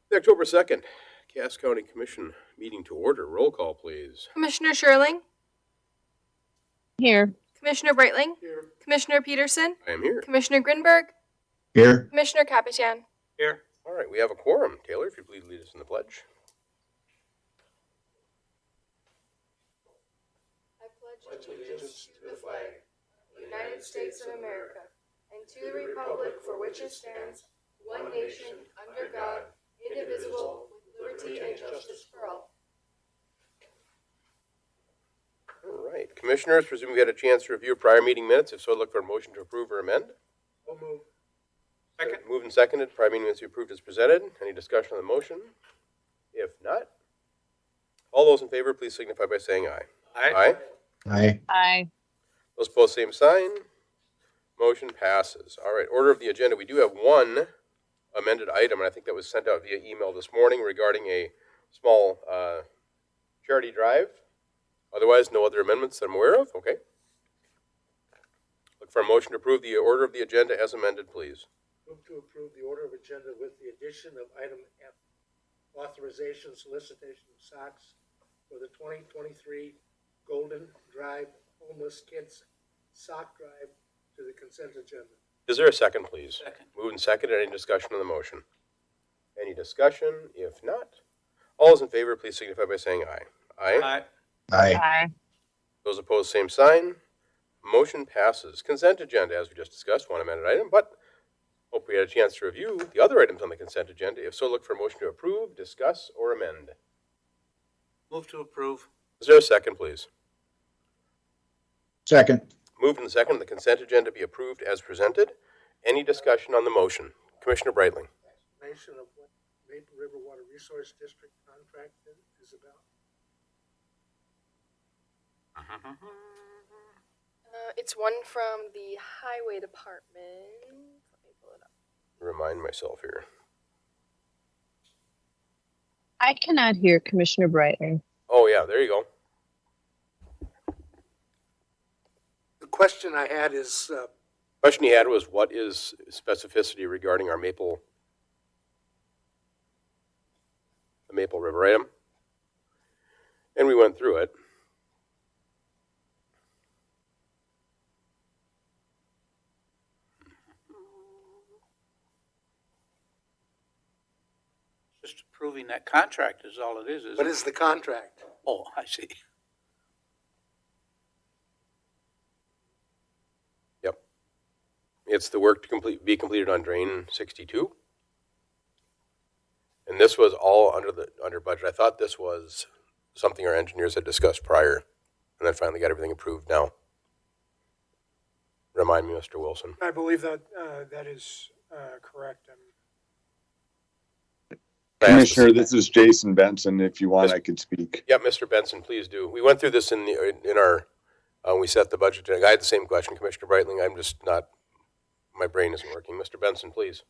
The October 2nd, Cass County Commission meeting to order. Roll call, please. Commissioner Sherling? Here. Commissioner Breitling? Here. Commissioner Peterson? I am here. Commissioner Grinberg? Here. Commissioner Capitan? Here. All right, we have a quorum. Taylor, if you please lead us in the pledge. I pledge allegiance to the flag of the United States of America and to the republic for which it stands, one nation, under God, indivisible, with liberty and justice for all. All right, commissioners, presume we had a chance to review prior meeting minutes. If so, look for a motion to approve or amend. So move. Second. Moved and seconded. Prior meeting minutes approved as presented. Any discussion on the motion? If not, all those in favor, please signify by saying aye. Aye. Aye. Aye. Those opposed, same sign. Motion passes. All right, order of the agenda. We do have one amended item, and I think that was sent out via email this morning regarding a small charity drive. Otherwise, no other amendments that I'm aware of. Okay. Look for a motion to approve the order of the agenda as amended, please. Move to approve the order of agenda with the addition of item F, authorization solicitation of socks for the 2023 Golden Drive Homeless Kids Sock Drive to the consent agenda. Is there a second, please? Second. Moved and seconded. Any discussion on the motion? Any discussion? If not, all those in favor, please signify by saying aye. Aye. Aye. Aye. Those opposed, same sign. Motion passes. Consent agenda, as we just discussed, one amended item, but hope we had a chance to review the other items on the consent agenda. If so, look for a motion to approve, discuss, or amend. Move to approve. Is there a second, please? Second. Moved and second, the consent agenda be approved as presented. Any discussion on the motion? Commissioner Breitling. Explanation of what Maple River Water Resource District contract is about. It's one from the Highway Department. Let me pull it up. Remind myself here. I cannot hear Commissioner Breitling. Oh, yeah, there you go. The question I had is, Question he had was, what is specificity regarding our the Maple River item? And we went through it. Just approving that contract is all it is, isn't it? what is the contract? Oh, I see. Yep. It's the work to be completed on Drain 62. And this was all under budget. I thought this was something our engineers had discussed prior, and then finally got everything approved now. Remind me, Mr. Wilson. I believe that that is correct. Commissioner, this is Jason Benson. If you want, I could speak. Yeah, Mr. Benson, please do. We went through this in our we set the budget. I had the same question, Commissioner Breitling. I'm just not. My brain isn't working. Mr. Benson, please.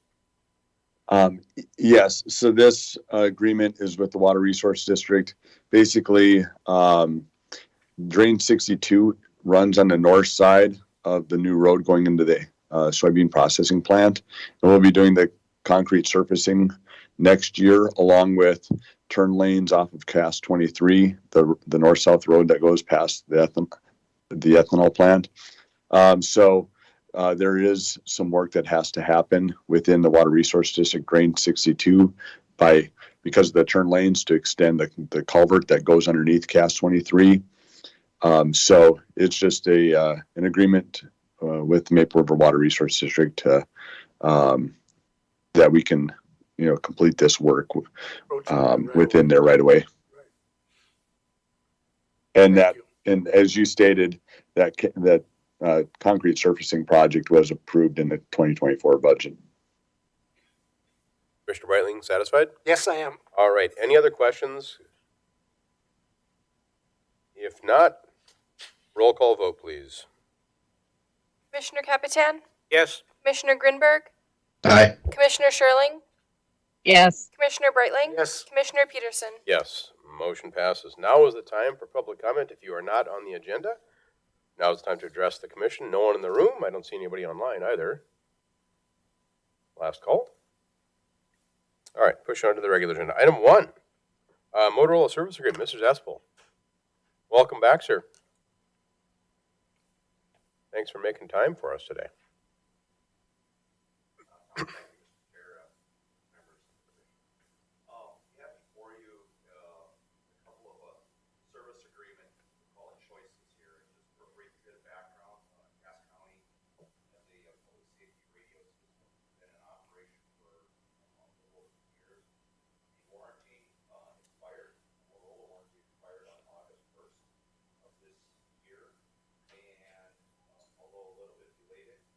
Yes. So this agreement is with the Water Resource District. Basically, Drain 62 runs on the north side of the new road going into the soybean processing plant, and we'll be doing the concrete surfacing next year, along with turn lanes off of Cass 23, the north-south road that goes past the ethanol plant. So there is some work that has to happen within the Water Resource District Drain 62 because of the turn lanes to extend the culvert that goes underneath Cass 23. So it's just an agreement with the Maple River Water Resource District that we can complete this work within there right away. And and as you stated, that concrete surfacing project was approved in the 2024 budget. Mr. Breitling, satisfied? Yes, I am. All right. Any other questions? If not, roll call vote, please. Commissioner Capitan? Yes. Commissioner Grinberg? Aye. Commissioner Sherling? Yes. Commissioner Breitling? Yes. Commissioner Peterson? Yes, motion passes. Now is the time for public comment. If you are not on the agenda, now is the time to address the commission. No one in the room. I don't see anybody online either. Last call. All right, push on to the regular agenda. Item 1, Motorola Service Agreement. Mr. Zespel. Welcome back, sir. Thanks for making time for us today.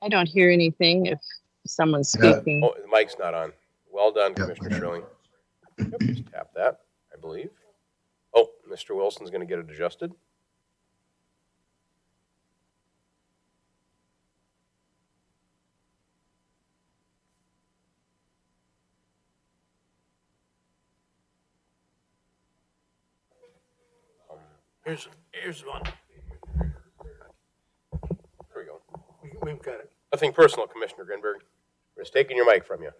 I don't hear anything if someone's Yeah. speaking. Oh, the mic's not on. Well done, Yep. Commissioner Shirley. Yep, just tap that, I believe. Oh, Mr. Wilson's going to get it adjusted. Here's one. There we go. We've got it. Nothing personal, Commissioner Grinberg. We're just taking your mic from you.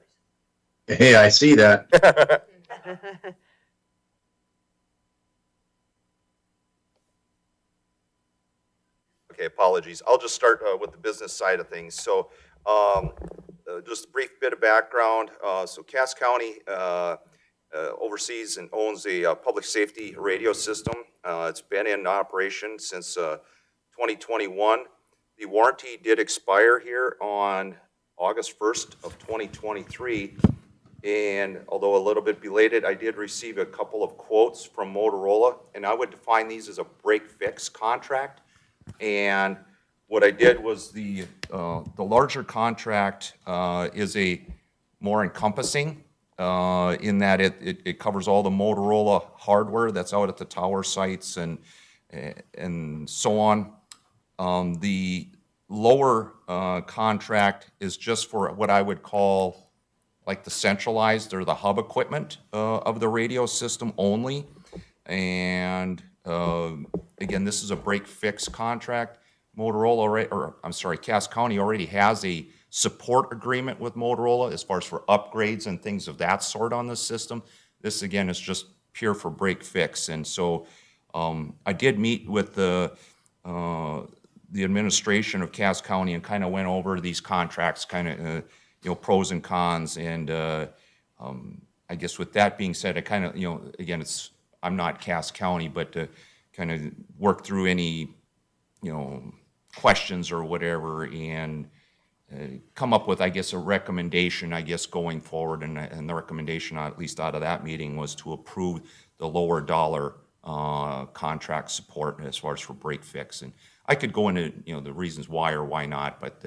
Hey, I see that. Okay, apologies. I'll just start with the business side of things. So just a brief bit of background. So Cass County oversees and owns a public safety radio system. It's been in operation since 2021. The warranty did expire here on August 1st of 2023. And although a little bit belated, I did receive a couple of quotes from Motorola, and I would define these as a break-fix contract. And what I did was the larger contract is a more encompassing in that it covers all the Motorola hardware that's out at the tower sites and so on. The lower contract is just for what I would call like the centralized or the hub equipment of the radio system only. And again, this is a break-fix contract. Cass County already has a support agreement with Motorola as far as for upgrades and things of that sort on the system. This, again, is just pure for break-fix. And so I did meet with the administration of Cass County and kind of went over these contracts, kind of, pros and cons. And I guess with that being said, I kind of, again, I'm not Cass County, but to kind of work through any, questions or whatever and come up with, I guess, a recommendation, going forward. And the recommendation, at least out of that meeting, was to approve the lower dollar contract support as far as for break fix. And I could go into, the reasons why or why not, but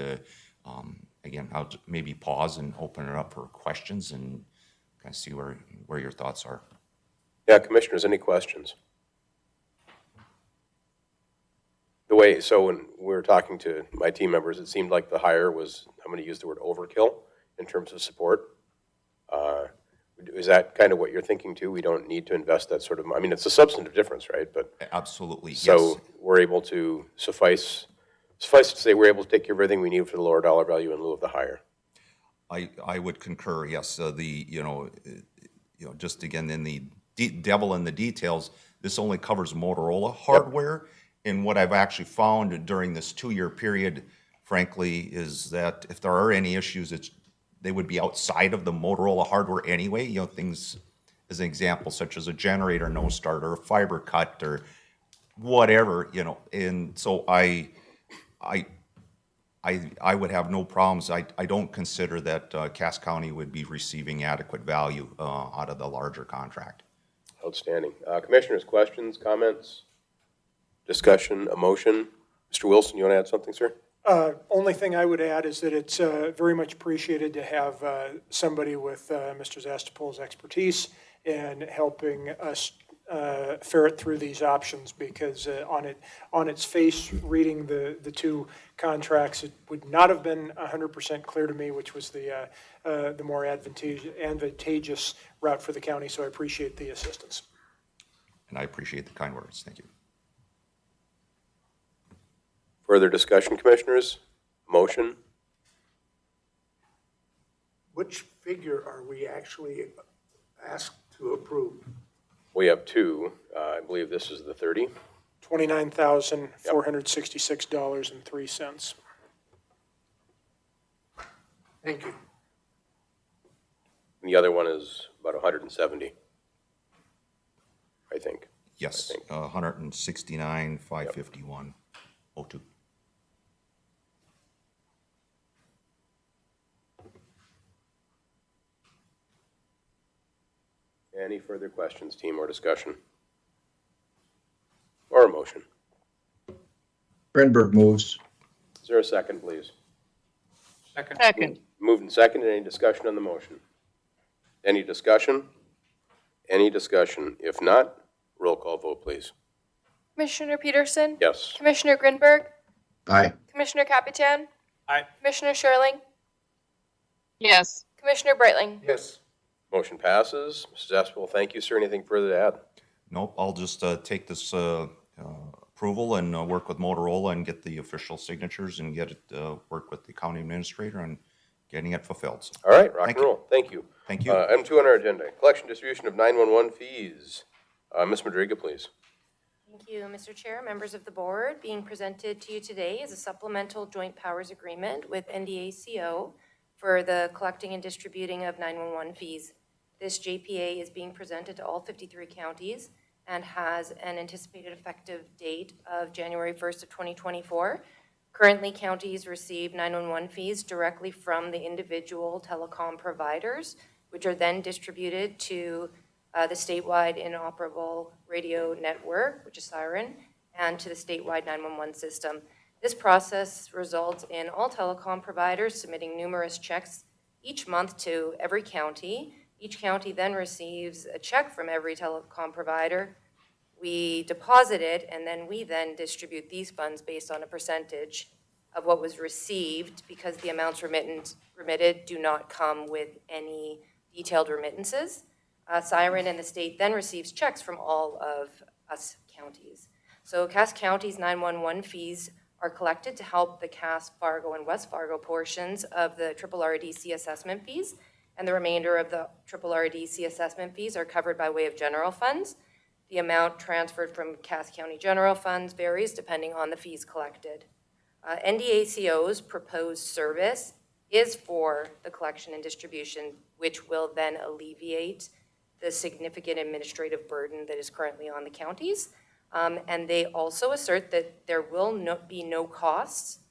again, I'll maybe pause and open it up for questions and kind of see where your thoughts are. Yeah, Commissioners, any questions? So when we were talking to my team members, it seemed like the hire was, I'm going to use the word overkill in terms of support. Is that kind of what you're thinking too? We don't need to invest that sort of, it's a substantive difference, right? But absolutely, so yes. We're able to suffice to say we're able to take care of everything we need for the lower dollar value in lieu of the hire. I would concur, yes. Just again, in the devil in the details, this only covers Motorola hardware. And what I've actually found during this 2-year period, frankly, is that if there are any issues, they would be outside of the Motorola hardware anyway. things as an example, such as a generator no start or a fiber cut or whatever. And so I would have no problems. I don't consider that Cass County would be receiving adequate value out of the larger contract. Outstanding. Commissioners, questions, comments, discussion, a motion? Mr. Wilson, you want to add something, sir? Only thing I would add is that it's very much appreciated to have somebody with Mr. Zastapol's expertise in helping us ferret through these options, because on its face, reading the two contracts, it would not have been 100% clear to me which was the more advantageous route for the county. So I appreciate the assistance. And I appreciate the kind words. Thank you. Further discussion, Commissioners? Motion? Which figure are we actually ask to approve. We have two. I believe this is the 30. $29,466.03. Thank you. And the other one is about 170, I think. Yes, I think. 169, 551, 02. Any further questions, team, or discussion? Or a motion? Grinberg moves. Is there a second, please? Second. Moved and seconded. Any discussion on the motion? Any discussion? Any discussion? If not, roll call vote, please. Commissioner Peterson? Yes. Commissioner Grinberg? Aye. Commissioner Capitan? Aye. Commissioner Sherling? Yes. Commissioner Brightling? Yes. Motion passes. Mrs. Aspel, thank you, sir. Anything further to add? Nope, I'll just take this approval and work with Motorola and get the official signatures and get it, work with the county administrator and getting it fulfilled. So, All right, rock Thank and you. roll. Thank you. Thank you. Item 2 on our agenda, collection distribution of 911 fees. Ms. Madriga, please. Thank you, Mr. Chair, members of the board. Being presented to you today is a supplemental joint powers agreement with NDACO for the collecting and distributing of 911 fees. This JPA is being presented to all 53 counties and has an anticipated effective date of January 1st of 2024. Currently, counties receive 911 fees directly from the individual telecom providers, which are then distributed to the statewide inoperable radio network, which is Siren, and to the statewide 911 system. This process results in all telecom providers submitting numerous checks each month to every county. Each county then receives a check from every telecom provider. We deposit it, and then we then distribute these funds based on a percentage of what was received, because the amounts remitted do not come with any detailed remittances. Siren and the state then receives checks from all of us counties. So Cass County's 911 fees are collected to help the Cass, Fargo, and West Fargo portions of the RRDC assessment fees, and the remainder of the RRDC assessment fees are covered by way of general funds. The amount transferred from Cass County general funds varies depending on the fees collected. NDACO's proposed service is for the collection and distribution, which will then alleviate the significant administrative burden that is currently on the counties. And they also assert that there will be no costs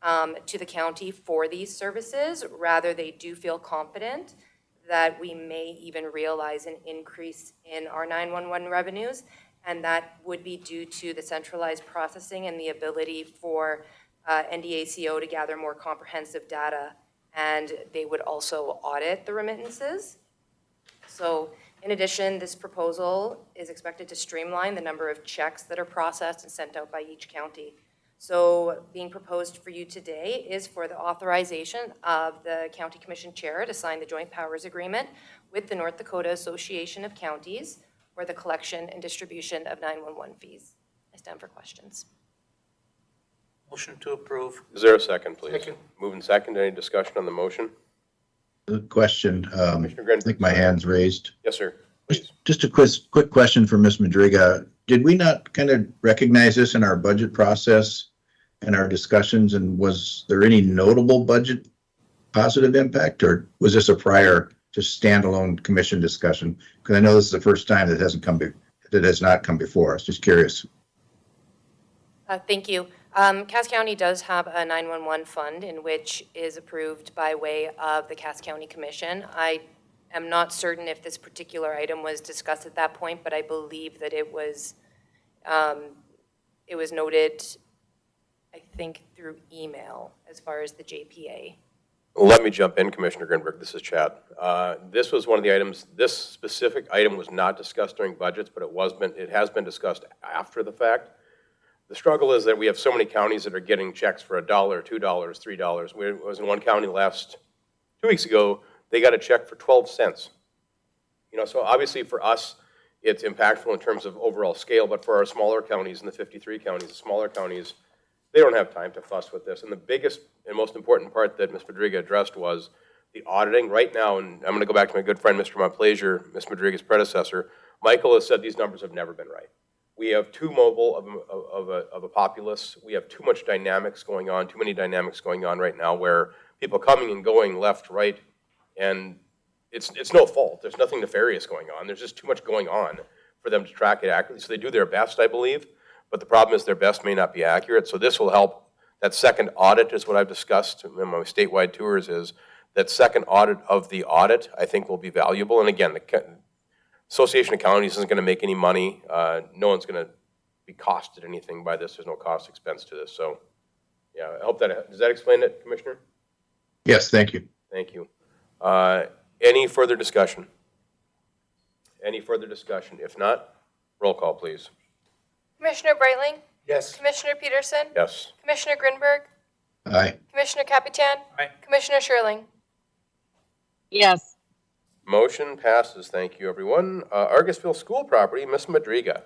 to the county for these services. Rather, they do feel confident that we may even realize an increase in our 911 revenues, and that would be due to the centralized processing and the ability for NDACO to gather more comprehensive data, and they would also audit the remittances. So in addition, this proposal is expected to streamline the number of checks that are processed and sent out by each county. So being proposed for you today is for the authorization of the County Commission Chair to sign the joint powers agreement with the North Dakota Association of Counties for the collection and distribution of 911 fees. I stand for questions. Motion to approve. Is there a second, please? Second. Move and second. Any discussion on the motion? Good question. Commissioner I Grenfell. think my hand's raised. Yes, sir. Please. Just a quick question for Ms. Madriga. Did we not kind of recognize this in our budget process and our discussions? And was there any notable budget positive impact, or was this a prior just standalone commission discussion? Because I know this is the first time that has not come before us. Just curious. Thank you. Cass County does have a 911 fund in which is approved by way of the Cass County Commission. I am not certain if this particular item was discussed at that point, but I believe that it was noted, I think, through email as far as the JPA. Let me jump in, Commissioner Grinberg. This is Chad. This was one of the items, this specific item was not discussed during budgets, but it has been discussed after the fact. The struggle is that we have so many counties that are getting checks for $1, $2, $3. We was in one county 2 weeks ago, they got a check for 12 cents. So obviously for us, it's impactful in terms of overall scale, but for our smaller counties, in the 53 counties, the smaller counties, they don't have time to fuss with this. And the biggest and most important part that Ms. Madriga addressed was the auditing right now, and I'm going to go back to my good friend, Mr. Montplaisir, Ms. Madriga's predecessor. Michael has said these numbers have never been right. We have too mobile of a populace. We have too much dynamics going on, too many dynamics going on right now where people coming and going left, right, and it's no fault. There's nothing nefarious going on. There's just too much going on for them to track it accurately. So they do their best, I believe, but the problem is their best may not be accurate. So this will help. That second audit is what I've discussed in my statewide tours, is that second audit of the audit, I think, will be valuable. And again, the Association of Counties isn't going to make any money. No one's going to be costed anything by this. There's no cost expense to this. So, yeah, I hope that, does that explain it, Commissioner? Yes, thank you. Thank you. Any further discussion? Any further discussion? If not, roll call, please. Commissioner Brightling, Yes. Commissioner Peterson, Yes. Commissioner Grinberg, Aye. Commissioner Capitan, Aye. Commissioner Sherling. Yes. Motion passes. Thank you, everyone. Argusville School Property, Ms. Madriga.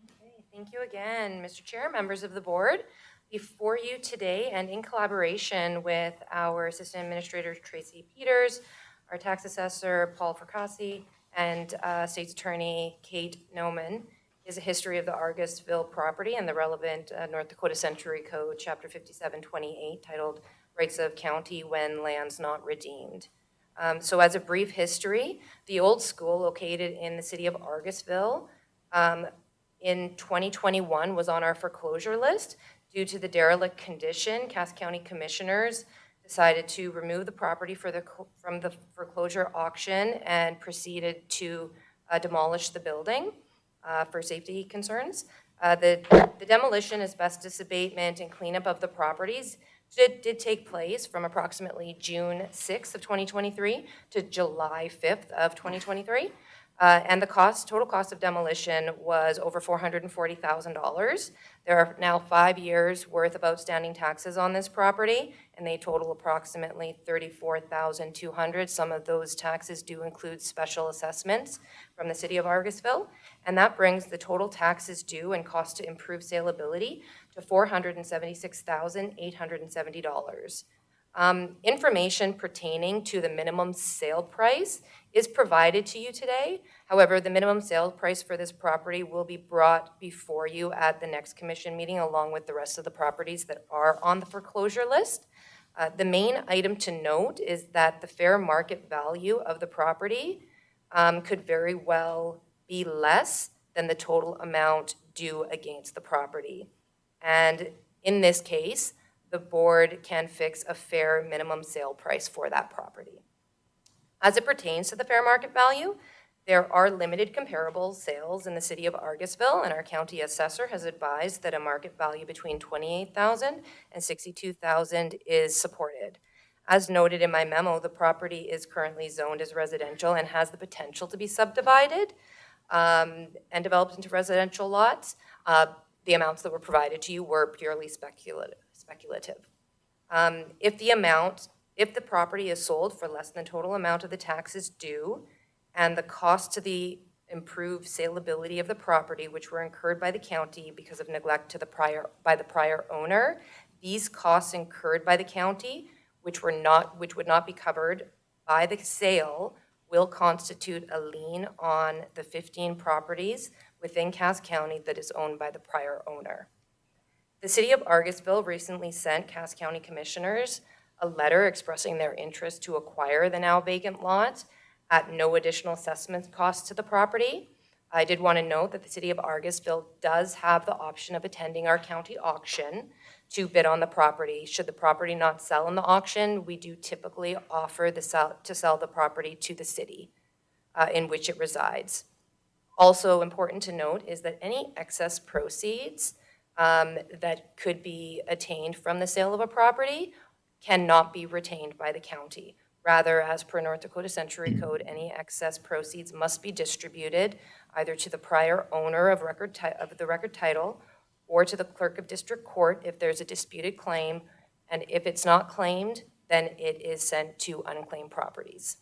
Okay, thank you again, Mr. Chair, members of the board. Before you today, and in collaboration with our Assistant Administrator Tracy Peters, our Tax Assessor Paul Fracassi, and State's Attorney Kate Noman, is a history of the Argusville property and the relevant North Dakota Century Code, Chapter 5728, titled Rights of County When Lands Not Redeemed. So as a brief history, the old school located in the city of Argusville in 2021 was on our foreclosure list. Due to the derelict condition, Cass County Commissioners decided to remove the property from the foreclosure auction and proceeded to demolish the building for safety concerns. The demolition, asbestos abatement, and cleanup of the properties did take place from approximately June 6th of 2023 to July 5th of 2023. And the total cost of demolition was over $440,000. There are now 5 years worth of outstanding taxes on this property, and they total approximately $34,200. Some of those taxes do include special assessments from the city of Argusville, and that brings the total taxes due and cost to improve saleability to $476,870. Information pertaining to the minimum sale price is provided to you today. However, the minimum sale price for this property will be brought before you at the next commission meeting, along with the rest of the properties that are on the foreclosure list. The main item to note is that the fair market value of the property could very well be less than the total amount due against the property. And in this case, the board can fix a fair minimum sale price for that property. As it pertains to the fair market value, there are limited comparable sales in the city of Argusville, and our county assessor has advised that a market value between $28,000 and $62,000 is supported. As noted in my memo, the property is currently zoned as residential and has the potential to be subdivided and developed into residential lots. The amounts that were provided to you were purely speculative. If the property is sold for less than the total amount of the taxes due and the cost to the improved saleability of the property, which were incurred by the county because of neglect by the prior owner, these costs incurred by the county, which would not be covered by the sale, will constitute a lien on the 15 properties within Cass County that is owned by the prior owner. The city of Argusville recently sent Cass County Commissioners a letter expressing their interest to acquire the now vacant lot at no additional assessment cost to the property. I did want to note that the city of Argusville does have the option of attending our county auction to bid on the property. Should the property not sell in the auction, we do typically offer to sell the property to the city in which it resides. Also important to note is that any excess proceeds that could be attained from the sale of a property cannot be retained by the county. Rather, as per North Dakota Century Code, any excess proceeds must be distributed either to the prior owner of the record title or to the clerk of district court if there's a disputed claim, and if it's not claimed, then it is sent to unclaimed properties.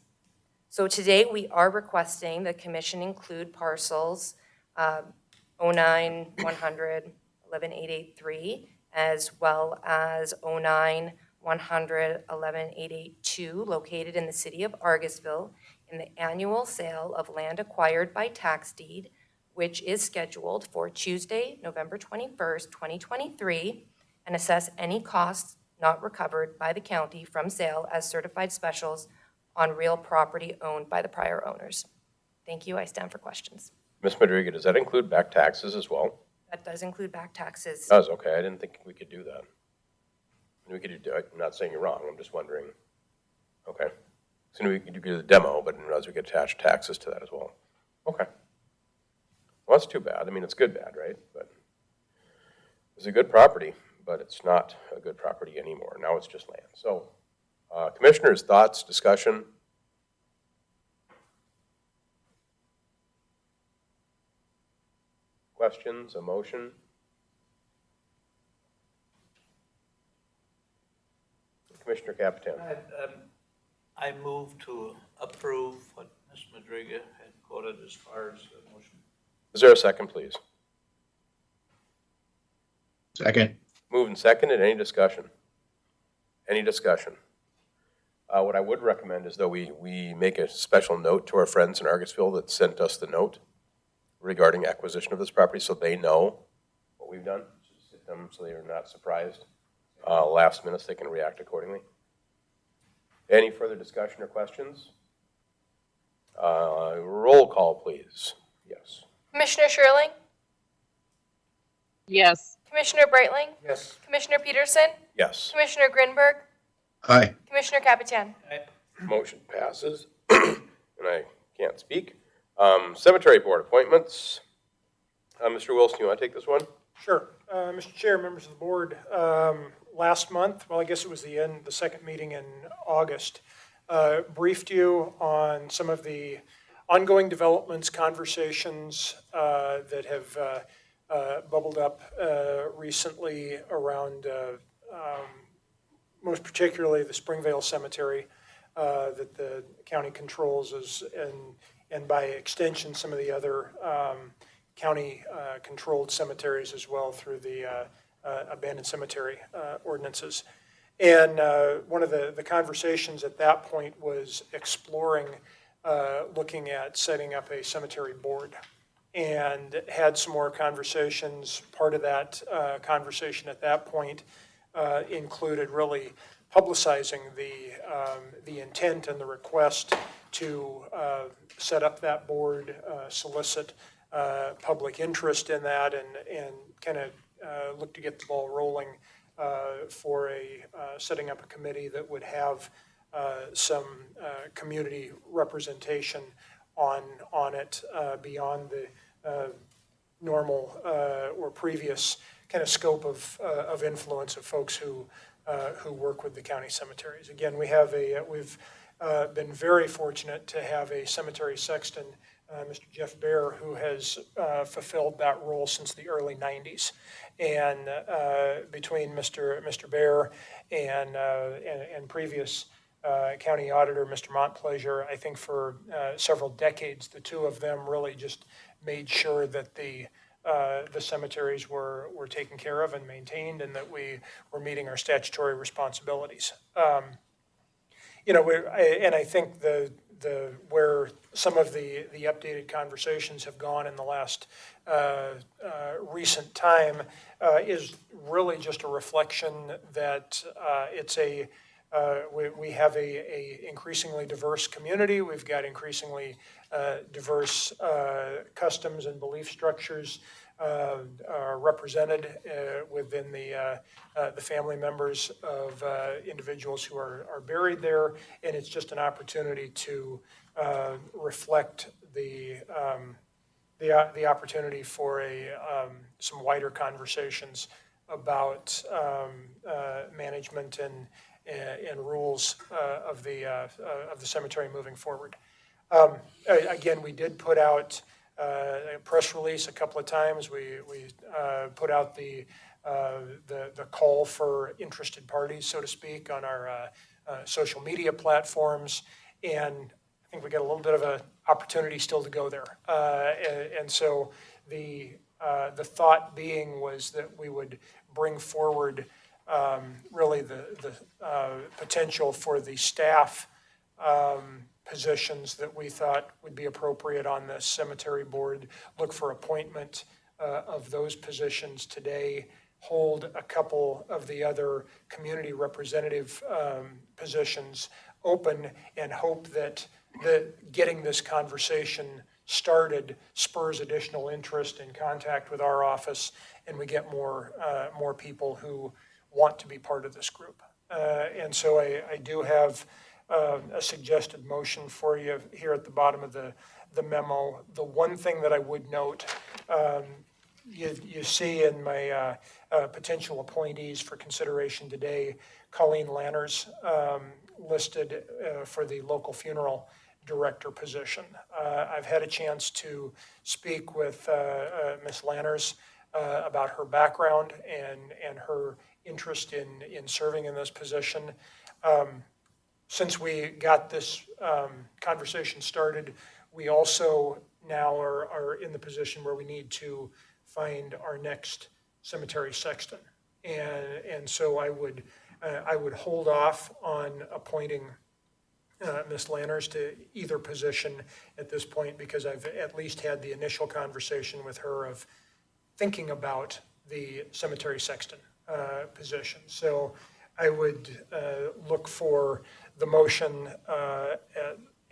So today we are requesting the commission include parcels 09-100, 11-883, as well as 09-100, 111,882, located in the city of Argusville, in the annual sale of land acquired by tax deed, which is scheduled for Tuesday, November 21st, 2023, and assess any costs not recovered by the county from sale as certified specials on real property owned by the prior owners. Thank you. I stand for questions. Ms. Madriga, does that include back taxes as well? That does include back taxes. Does, okay, I didn't think we could do that. We could do it, I'm not saying you're wrong, I'm just wondering. Okay. So we could do the demo, but as we could attach taxes to that as well. Okay. Well, that's too bad. I mean, it's good bad, right? But it's a good property, but it's not a good property anymore. Now it's just land. So, commissioners, thoughts, discussion? Questions, a motion? Commissioner Capitan. I move to approve what Ms. Madriga had quoted as far as the motion. Is there a second, please? Second. Moved and seconded. Any discussion? Any discussion? What I would recommend is, though, we make a special note to our friends in Argusville that sent us the note regarding acquisition of this property, so they know what we've done. Just hit them so they are not surprised. Last minute, they can react accordingly. Any further discussion or questions? Roll call, please. Yes. Commissioner Sherling? Yes. Commissioner Breitling? Yes. Commissioner Peterson? Yes. Commissioner Grinberg? Aye. Commissioner Capitan? Motion passes. And I can't speak. Cemetery Board appointments. Mr. Wilson, you want to take this one? Sure. Mr. Chair, members of the board, last month, well, I guess it was the second meeting in August, briefed you on some of the ongoing developments, conversations that have bubbled up recently around, most particularly the Springvale Cemetery that the county controls, and by extension, some of the other county-controlled cemeteries as well through the abandoned cemetery ordinances. And one of the conversations at that point was exploring looking at setting up a cemetery board, and had some more conversations. Part of that conversation at that point included really publicizing the intent and the request to set up that board, solicit public interest in that, and kind of look to get the ball rolling for setting up a committee that would have some community representation on it beyond the normal or previous kind of scope of influence of folks who work with the county cemeteries. Again, we've been very fortunate to have a cemetery sexton, Mr. Jeff Bear, who has fulfilled that role since the early 90s. And between Mr. Bear and previous county auditor, Mr. Montplaisir, I think for several decades, the two of them really just made sure that the cemeteries were taken care of and maintained, and that we were meeting our statutory responsibilities. And I think where some of the updated conversations have gone in the last recent time is really just a reflection that we have a increasingly diverse community. We've got increasingly diverse customs and belief structures represented within the family members of individuals who are buried there, and it's just an opportunity to reflect the opportunity for some wider conversations about management and rules of the cemetery moving forward. Again, we did put out a press release a couple of times. We put out the call for interested parties, so to speak, on our social media platforms, and I think we got a little bit of an opportunity still to go there. And so the thought being was that we would bring forward really the potential for the staff positions that we thought would be appropriate on the cemetery board, look for appointment of those positions today, hold a couple of the other community representative positions open, and hope that getting this conversation started spurs additional interest and contact with our office, and we get more people who want to be part of this group. And so I do have a suggested motion for you here at the bottom of the memo. The one thing that I would note, you see in my potential appointees for consideration today, Colleen Lanners listed for the local funeral director position. I've had a chance to speak with Ms. Lanners about her background and her interest in serving in this position. Since we got this conversation started, we also now are in the position where we need to find our next cemetery sexton. And so I would hold off on appointing Ms. Lanners to either position at this point, because I've at least had the initial conversation with her of thinking about the cemetery sexton position. So I would look for the motion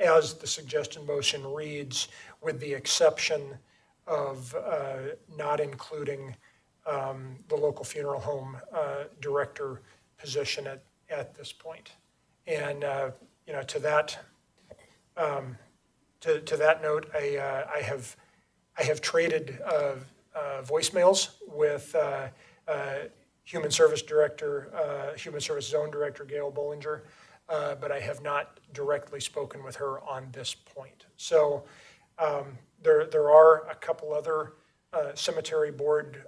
as the suggested motion reads, with the exception of not including the local funeral home director position at this point. And to that note, I have traded voicemails with Human Service Zone Director Gail Bollinger, but I have not directly spoken with her on this point. So there are a couple other cemetery board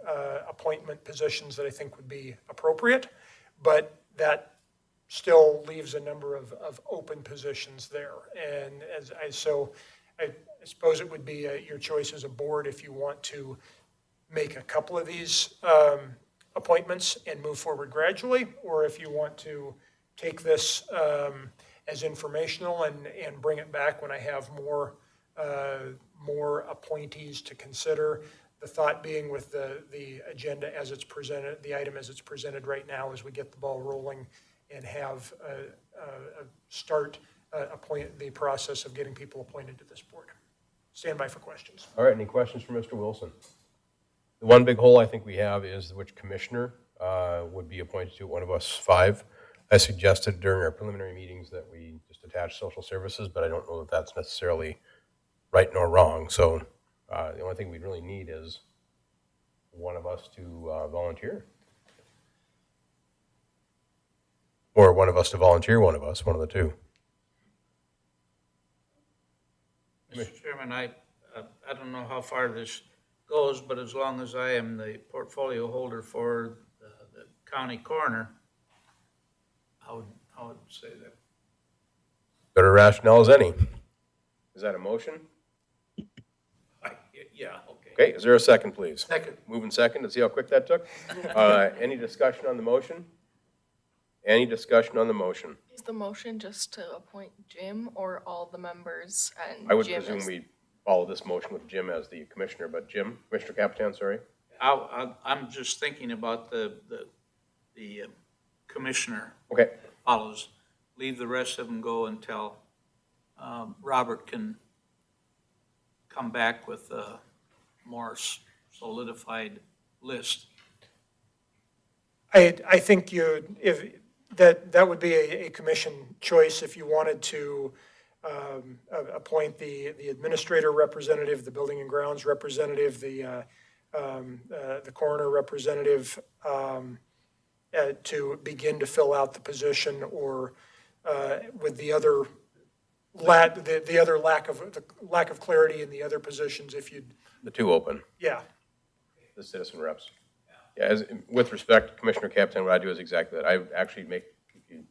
appointment positions that I think would be appropriate, but that still leaves a number of open positions there. And I suppose it would be your choice as a board if you want to make a couple of these appointments and move forward gradually, or if you want to take this as informational and bring it back when I have more appointees to consider. The thought being with the agenda as it's presented, the item as it's presented right now, as we get the ball rolling and have start the process of getting people appointed to this board. Stand by for questions. All right, any questions for Mr. Wilson? The one big hole I think we have is which commissioner would be appointed to one of us five. I suggested during our preliminary meetings that we just attach social services, but I don't know that that's necessarily right nor wrong. So the only thing we really need is one of us to volunteer. Or one of us to volunteer one of us, one of the two. Mr. Chairman, I don't know how far this goes, but as long as I am the portfolio holder for the county coroner, I would say that. Better rationale as any. Is that a motion? Yeah, okay. Okay, is there a second, please? Second. Moving second to see how quick that took. Any discussion on the motion? Any discussion on the motion? Is the motion just to appoint Jim or all the members and I would Jim presume is- we follow this motion with Jim as the commissioner, but Jim, Commissioner Capitan, sorry. I'm just thinking about the commissioner Okay, follows. Leave the rest of them go until Robert can come back with a more solidified list. I think that would be a commission choice if you wanted to appoint the administrator representative, the building and grounds representative, the coroner representative to begin to fill out the position, or with the other lack of clarity in the other positions, if you'd, the two open, yeah. the citizen reps. Yeah, with respect, Commissioner Capitan, what I do is exactly that. I would actually if you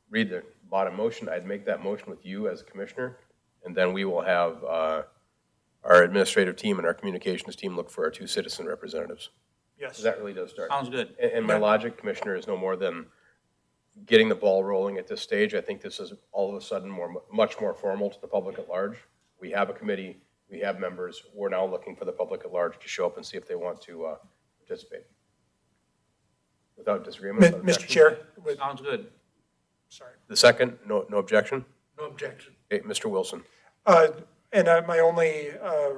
read the bottom motion, I'd make that motion with you as a commissioner, and then we will have our administrative team and our communications team look for our two citizen representatives Yes. Because that really does start. Sounds good. And my logic, Commissioner, is no more than getting the ball rolling at this stage. I think this is all of a sudden much more formal to the public at large. We have a committee, we have members. We're now looking for the public at large to show up and see if they want to participate. Without disagreement? without Mr. objection? Chair, with, Sounds good. sorry. The second, no objection? No objection. Okay, Mr. Wilson. My only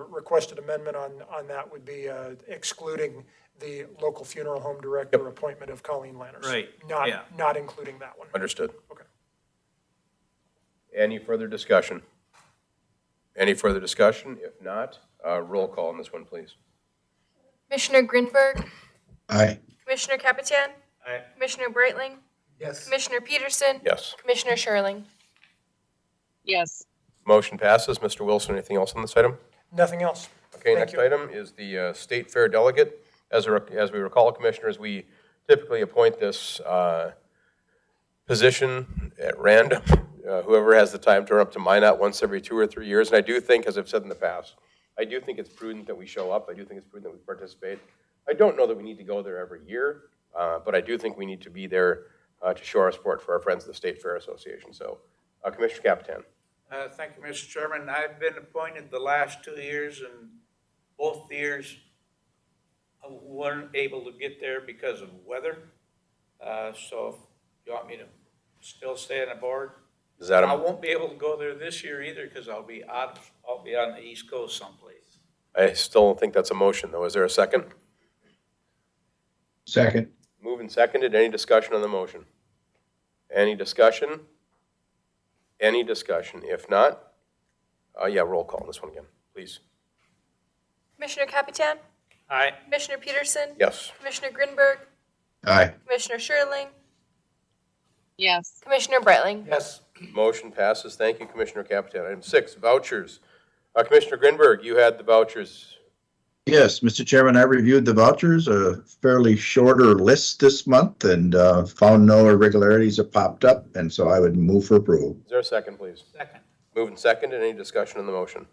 requested amendment on that would be excluding the local funeral home director appointment of Colleen Lanners. Right, yeah. Not including that one. Understood. Okay. Any further discussion? Any further discussion? If not, roll call on this one, please. Commissioner Grinberg, Aye. Commissioner Capitan, Aye. Commissioner Breitling, Yes. Commissioner Peterson, Yes. Commissioner Sherling. Yes. Motion passes. Mr. Wilson, anything else on this item? Nothing else. Okay, Thank next you. item is the State Fair delegate. As we recall, Commissioners, we typically appoint this position at random. Whoever has the time to run up to Minot once every 2 or 3 years. And I do think, as I've said in the past, I do think it's prudent that we show up. I do think it's prudent that we participate. I don't know that we need to go there every year, but I do think we need to be there to show our support for our friends at the State Fair Association. So, Commissioner Capitan. Thank you, Mr. Chairman. I've been appointed the last 2 years, and both years I weren't able to get there because of weather. So if you want me to still stay on the board, Is that I a, won't be able to go there this year either because I'll be on the East Coast someplace. I still don't think that's a motion, though. Is there a second? Second. Moved and seconded. Any discussion on the motion? Any discussion? Any discussion? If not, roll call on this one again, please. Commissioner Capitan, Aye. Commissioner Peterson, Yes. Commissioner Grinberg, Aye. Commissioner Sherling, Yes. Commissioner Breitling. Yes. Motion passes. Thank you, Commissioner Capitan. Item 6, vouchers. Commissioner Grinberg, you had the vouchers. Yes, Mr. Chairman, I reviewed the vouchers, a fairly shorter list this month, and found no irregularities that popped up, and so I would move for approval. Is there a second, please? Second. Moved and seconded. Any discussion on the motion?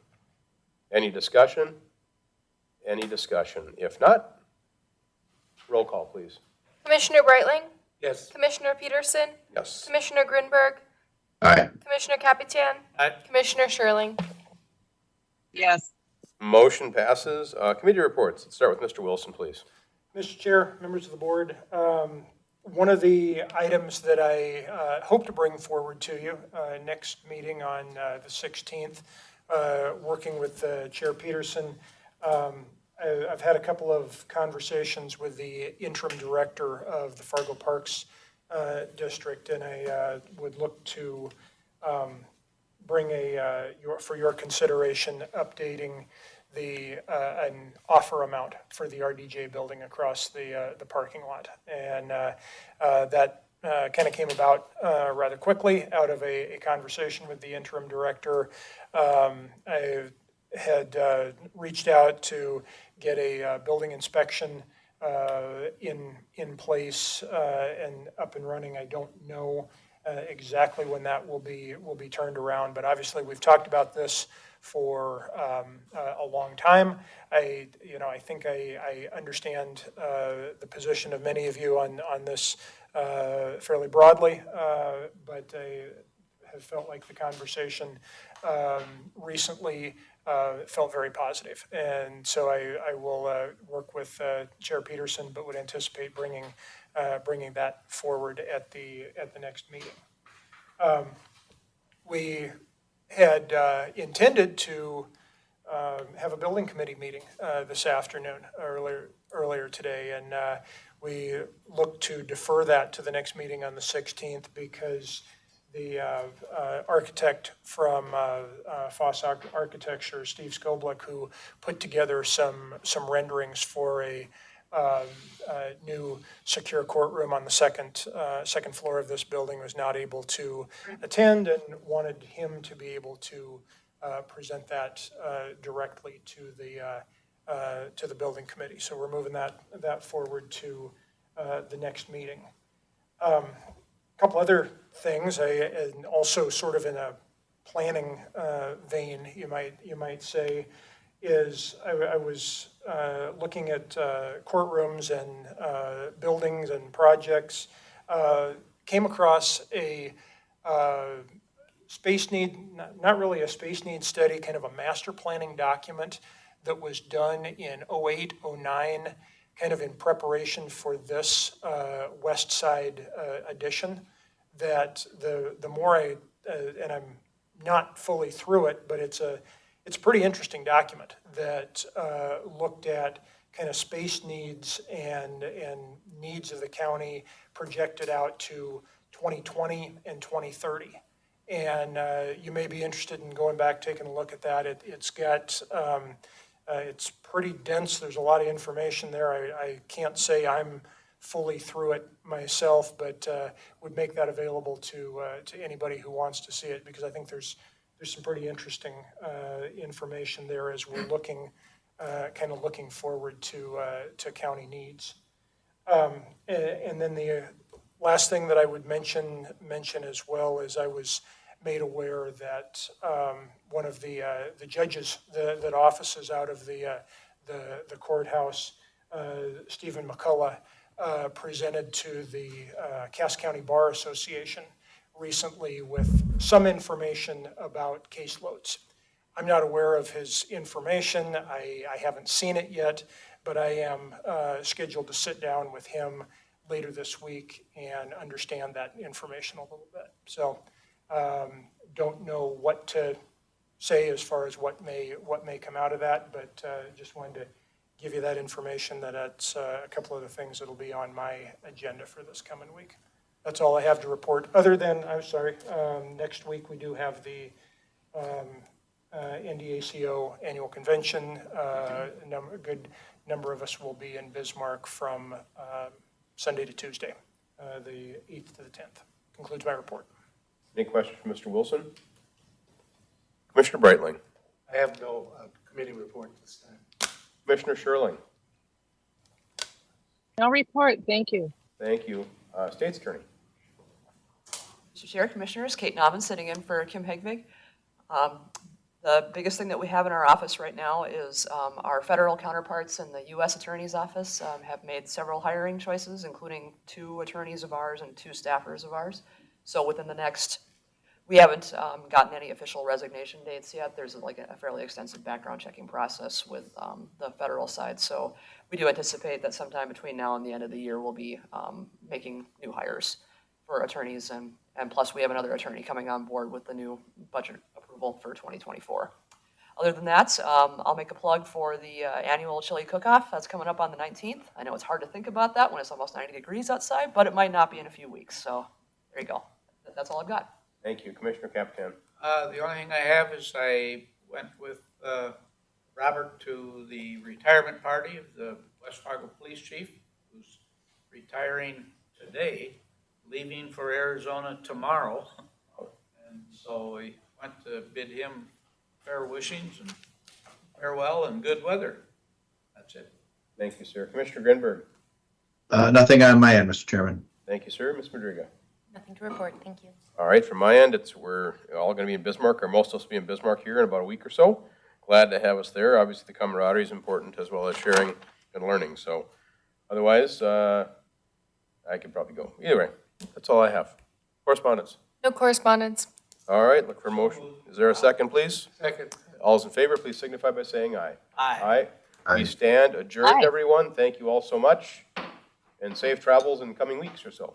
Any discussion? Any discussion? If not, roll call, please. Commissioner Breitling, Yes. Commissioner Peterson, Yes. Commissioner Grinberg, Aye. Commissioner Capitan, Aye. Commissioner Sherling. Yes. Motion passes. Committee reports. Let's start with Mr. Wilson, please. Mr. Chair, members of the board, one of the items that I hope to bring forward to you next meeting on the 16th, working with Chair Peterson, I've had a couple of conversations with the interim director of the Fargo Parks District, and I would look to bring for your consideration, updating an offer amount for the RDJ building across the parking lot. And that kind of came about rather quickly out of a conversation with the interim director. I had reached out to get a building inspection in place and up and running. I don't know exactly when that will be turned around, but obviously we've talked about this for a long time. I think I understand the position of many of you on this fairly broadly, but I have felt like the conversation recently felt very positive. And so I will work with Chair Peterson, but would anticipate bringing that forward at the next meeting. We had intended to have a building committee meeting this afternoon, earlier today, and we look to defer that to the next meeting on the 16th because the architect from Foss Architecture, Steve Skoblik, who put together some renderings for a new secure courtroom on the second floor of this building, was not able to attend and wanted him to be able to present that directly to the building committee. So we're moving that forward to the next meeting. A couple other things, and also sort of in a planning vein, you might say, is I was looking at courtrooms and buildings and projects, came across a space need, not really a space need study, kind of a master planning document that was done in '08, '09, kind of in preparation for this west side addition. That the more and I'm not fully through it, but it's a pretty interesting document that looked at kind of space needs and needs of the county projected out to 2020 and 2030. And you may be interested in going back, taking a look at that. It's got, it's pretty dense. There's a lot of information there. I can't say I'm fully through it myself, but would make that available to anybody who wants to see it, because I think there's some pretty interesting information there as we're looking, kind of looking forward to county needs. And then the last thing that I would mention as well is I was made aware that one of the judges that offices out of the courthouse, Stephen McCullough, presented to the Cass County Bar Association recently with some information about caseloads. I'm not aware of his information. I haven't seen it yet, but I am scheduled to sit down with him later this week and understand that information a little bit. So don't know what to say as far as what may come out of that, but just wanted to give you that information, that it's a couple of the things that'll be on my agenda for this coming week. That's all I have to report, other than, I'm sorry, next week we do have the NDACO annual convention. A good number of us will be in Bismarck from Sunday to Tuesday, the 8th to the 10th. Concludes my report. Any questions for Mr. Wilson? Commissioner Breitling. I have no committee report this time. Commissioner Sherling. No report, thank you. Thank you. State's Attorney. Mr. Chair, Commissioners, Kate Nobbin sitting in for Kim Hegvig. The biggest thing that we have in our office right now is our federal counterparts in the U.S. Attorney's Office have made several hiring choices, including 2 attorneys of ours and 2 staffers of ours. So within the next, we haven't gotten any official resignation dates yet. There's like a fairly extensive background checking process with the federal side. So we do anticipate that sometime between now and the end of the year, we'll be making new hires for attorneys, and plus we have another attorney coming on board with the new budget approval for 2024. Other than that, I'll make a plug for the annual chili cook-off that's coming up on the 19th. I know it's hard to think about that when it's almost 90 degrees outside, but it might not be in a few weeks. So there you go. That's all I've got. Thank you. Commissioner Capitan. The only thing I have is I went with Robert to the retirement party of the West Fargo Police Chief, who's retiring today, leaving for Arizona tomorrow. And so we went to bid him fair wishings and farewell and good weather. That's it. Thank you, sir. Commissioner Grinberg. Nothing on my end, Mr. Chairman. Thank you, sir. Ms. Madriga. Nothing to report, thank you. All right, from my end, we're all going to be in Bismarck, or most of us will be in Bismarck here in about a week or so. Glad to have us there. Obviously, the camaraderie is important, as well as sharing and learning. So otherwise, I could probably go. Either way, that's all I have. Correspondence. No correspondence. All right, look for a motion. Is there a second, please? Second. All those in favor, please signify by saying aye. Aye. Aye. We stand adjourned, Aye. everyone. Thank you all so much, and safe travels in coming weeks or so.